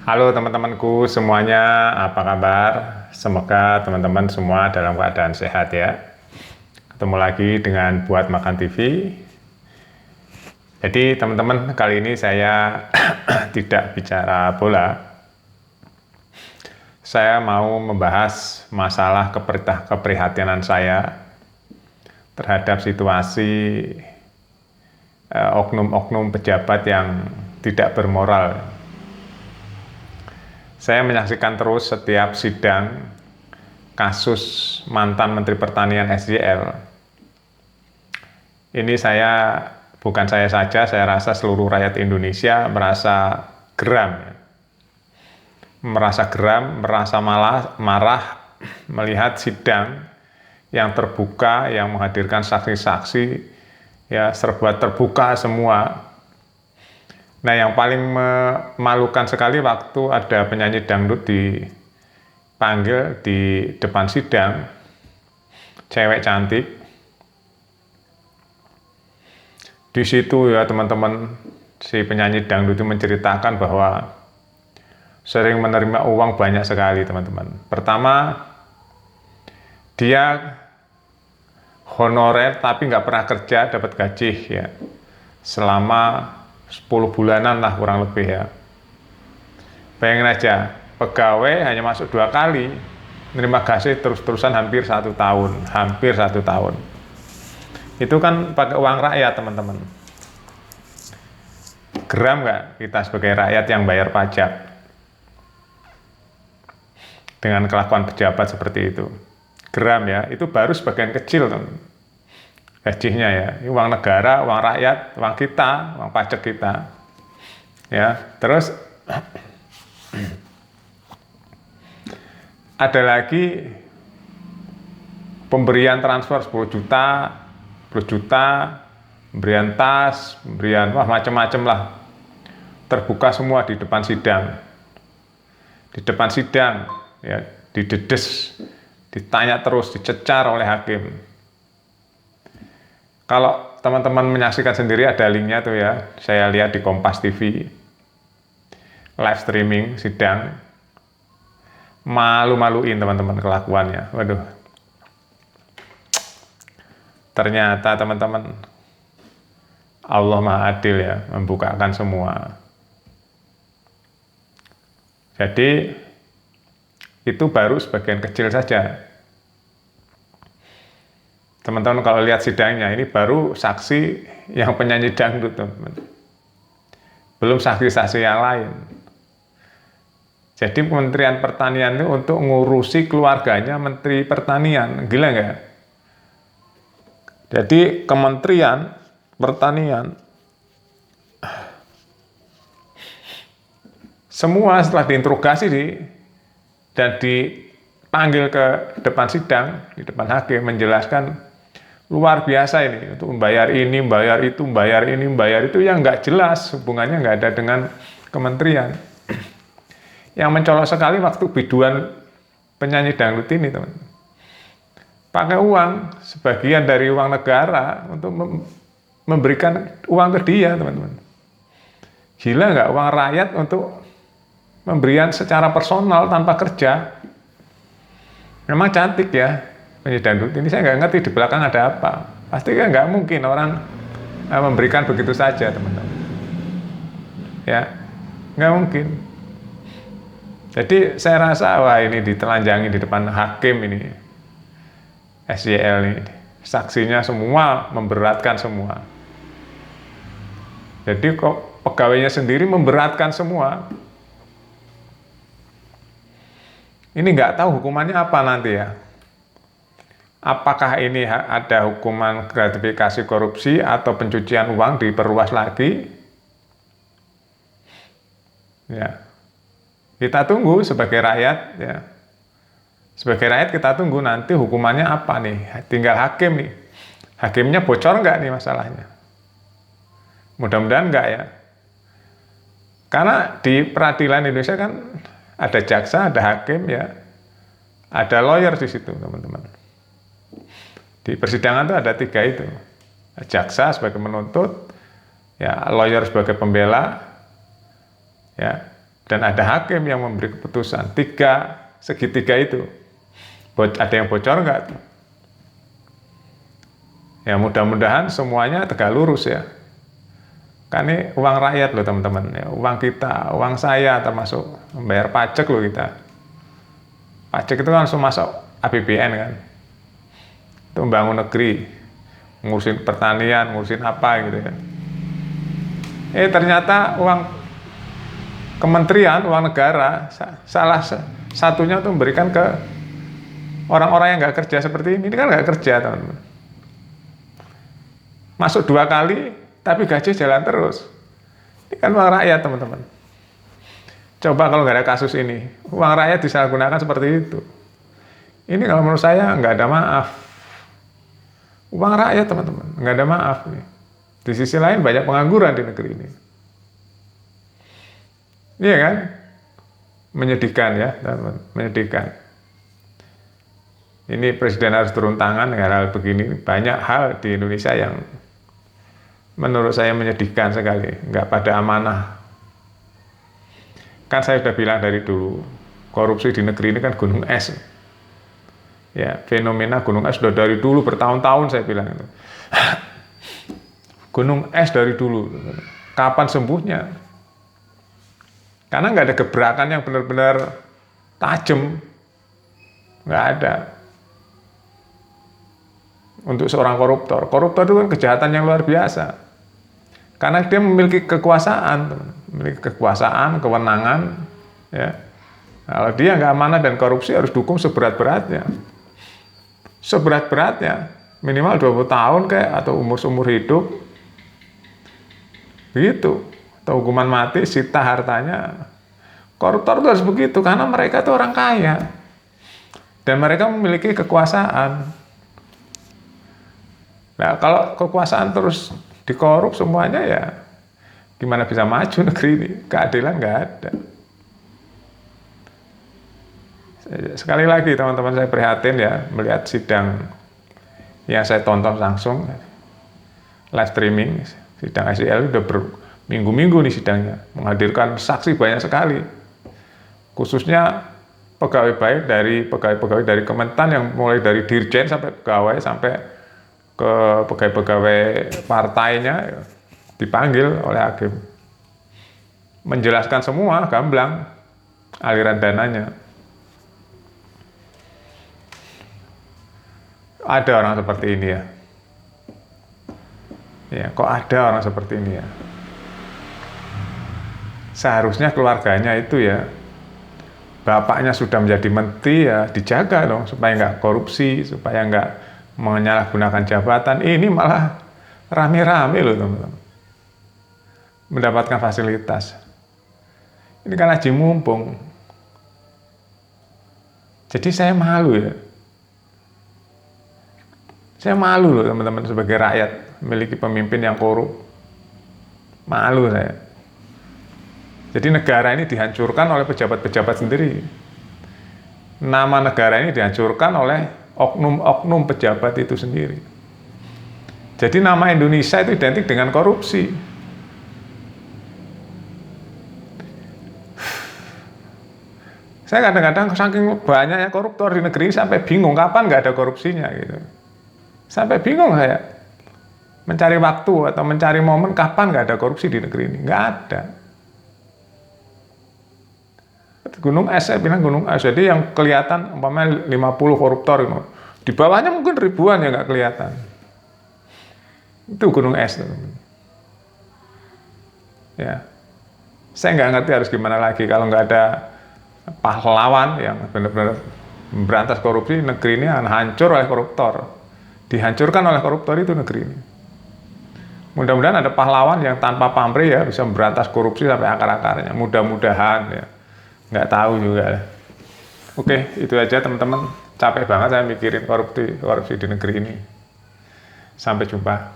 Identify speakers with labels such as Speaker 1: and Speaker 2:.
Speaker 1: Halo teman-temanku semuanya, apa kabar? Semoga teman-teman semua dalam keadaan sehat ya. Ketemu lagi dengan Buat Makan TV. Jadi teman-teman, kali ini saya tidak bicara bola. Saya mau membahas masalah keprihatinan saya terhadap situasi oknum-oknum pejabat yang tidak bermoral. Saya menyaksikan terus setiap sidang kasus mantan Menteri Pertanian SJL. Ini bukan saya saja, saya rasa seluruh rakyat Indonesia merasa geram. Merasa geram, merasa marah melihat sidang yang terbuka, yang menghadirkan saksi-saksi, ya serba terbuka semua. Nah, yang paling memalukan sekali waktu ada penyanyi dangdut dipanggil di depan sidang, cewek cantik. Di situ ya teman-teman, si penyanyi dangdut itu menceritakan bahwa sering menerima uang banyak sekali teman-teman. Pertama, dia honorer tapi nggak pernah kerja, dapat gaji ya selama 10 bulanan lah kurang lebih ya. Bayangin aja, pegawai hanya masuk 2 kali, menerima gaji terus-terusan hampir 1 tahun. Itu kan pakai uang rakyat teman-teman. Geram nggak kita sebagai rakyat yang bayar pajak dengan kelakuan pejabat seperti itu? Geram ya, itu baru sebagian kecil teman. Gajinya ya, ini uang negara, uang rakyat, uang kita, uang pajak kita. Ya, terus ada lagi pemberian transfer 10 juta, pemberian tas, pemberian macam-macam lah. Terbuka semua di depan sidang. Di depan sidang ya, didedes, ditanya terus, dicecar oleh hakim. Kalau teman-teman menyaksikan sendiri ada linknya tuh ya, saya lihat di Kompas TV, live streaming sidang, malu-maluin teman-teman kelakuannya. Waduh, ternyata teman-teman Allah Maha Adil ya, membukakan semua. Jadi itu baru sebagian kecil saja. Teman-teman kalau lihat sidangnya, ini baru saksi yang penyanyi dangdut, teman-teman. Belum saksi-saksi yang lain. Jadi Kementerian Pertanian itu untuk ngurusi keluarganya Menteri Pertanian. Gila nggak? Jadi Kementerian Pertanian semua setelah diinterogasi dan dipanggil ke depan sidang, di depan hakim, menjelaskan luar biasa ini, untuk membayar ini, membayar itu, membayar ini, membayar itu, yang nggak jelas, hubungannya nggak ada dengan kementerian. Yang mencolok sekali waktu biduan penyanyi dangdut ini, teman. Pakai uang, sebagian dari uang negara untuk memberikan uang ke dia, teman-teman. Gila nggak, uang rakyat untuk pemberian secara personal tanpa kerja. Memang cantik ya penyanyi dangdut ini, saya nggak ngerti di belakang ada apa. Pasti kan nggak mungkin orang memberikan begitu saja, teman-teman. Ya, nggak mungkin. Jadi saya rasa wah ini ditelanjangi di depan hakim ini, SJL ini, saksinya semua memberatkan semua. Jadi kok pegawainya sendiri memberatkan semua. Ini nggak tahu hukumannya apa nanti ya. Apakah ini ada hukuman gratifikasi korupsi atau pencucian uang diperluas lagi? Ya, kita tunggu sebagai rakyat ya. Sebagai rakyat kita tunggu nanti hukumannya apa nih. Tinggal hakim nih. Hakimnya bocor nggak nih masalahnya? Mudah-mudahan nggak ya. Karena di peradilan Indonesia kan ada jaksa, ada hakim ya, ada lawyer di situ, teman-teman. Di persidangan itu ada 3 itu. Jaksa sebagai penuntut, ya lawyer sebagai pembela, ya Dan ada hakim yang memberi keputusan. Segitiga itu. Ada yang bocor nggak? Ya mudah-mudahan semuanya tegak lurus ya. Kan ini uang rakyat loh teman-teman. Ya, uang kita, uang saya termasuk membayar pajak loh kita. Pajak itu langsung masuk APBN kan. Itu membangun negeri. Ngurusin pertanian, ngurusin apa gitu ya. Ternyata uang kementerian, uang negara, salah satunya tuh memberikan ke orang-orang yang nggak kerja seperti ini. Ini kan nggak kerja teman-teman. Masuk 2 kali, tapi gaji jalan terus. Ini kan uang rakyat teman-teman. Coba kalau nggak ada kasus ini, uang rakyat disalahgunakan seperti itu. Ini kalau menurut saya nggak ada maaf. Uang rakyat teman-teman, nggak ada maaf nih. Di sisi lain banyak pengangguran di negeri ini. Iya kan? Menyedihkan ya teman-teman, menyedihkan. Ini presiden harus turun tangan dengan hal begini. Banyak hal di Indonesia yang menurut saya menyedihkan sekali, nggak pada amanah. Kan saya sudah bilang dari dulu, korupsi di negeri ini kan gunung es. Ya, fenomena gunung es sudah dari dulu bertahun-tahun saya bilang itu. Gunung es dari dulu. Kapan sembuhnya? Karena nggak ada gebrakan yang benar-benar tajam, nggak ada. Untuk seorang koruptor, koruptor itu kan kejahatan yang luar biasa. Karena dia memiliki kekuasaan, kewenangan, ya. Kalau dia nggak amanah dan korupsi harus dukung seberat-beratnya, minimal 20 tahun kayak atau umur hidup, begitu, atau hukuman mati, sita hartanya. Koruptor itu harus begitu karena mereka itu orang kaya dan mereka memiliki kekuasaan. Nah, kalau kekuasaan terus dikorup semuanya ya gimana bisa maju negeri ini? Keadilan nggak ada. Sekali lagi teman-teman saya prihatin ya melihat sidang yang saya tonton langsung live streaming sidang SEL udah berminggu-minggu nih sidangnya, menghadirkan saksi banyak sekali, khususnya pegawai dari Kementan yang mulai dari dirjen sampai pegawai sampai ke pegawai-pegawai partainya dipanggil oleh hakim, menjelaskan semua gamblang aliran dananya. Ada orang seperti ini ya. Ya, kok ada orang seperti ini ya? Seharusnya keluarganya itu ya, bapaknya sudah menjadi menteri ya dijaga dong supaya nggak korupsi, supaya nggak menyalahgunakan jabatan. Ini malah rame-rame loh teman-teman, mendapatkan fasilitas. Ini kan haji mumpung. Jadi saya malu ya. Saya malu loh teman-teman sebagai rakyat memiliki pemimpin yang korup. Malu saya. Jadi negara ini dihancurkan oleh pejabat-pejabat sendiri. Nama negara ini dihancurkan oleh oknum-oknum pejabat itu sendiri. Jadi nama Indonesia itu identik dengan korupsi. Saya kadang-kadang saking banyaknya koruptor di negeri sampai bingung kapan nggak ada korupsinya gitu. Sampai bingung saya mencari waktu atau mencari momen kapan nggak ada korupsi di negeri ini. Nggak ada. Gunung es, saya bilang gunung es. Jadi yang kelihatan umpamanya 50 koruptor itu. Di bawahnya mungkin ribuan yang nggak kelihatan. Itu gunung es. Ya. Saya nggak ngerti harus gimana lagi kalau nggak ada pahlawan yang benar-benar memberantas korupsi, negeri ini akan hancur oleh koruptor. Dihancurkan oleh koruptor itu negeri ini. Mudah-mudahan ada pahlawan yang tanpa pamrih ya bisa memberantas korupsi sampai akar-akarnya. Mudah-mudahan ya. Nggak tahu juga. Oke, itu aja teman-teman. Capek banget saya mikirin korupsi di negeri ini. Sampai jumpa.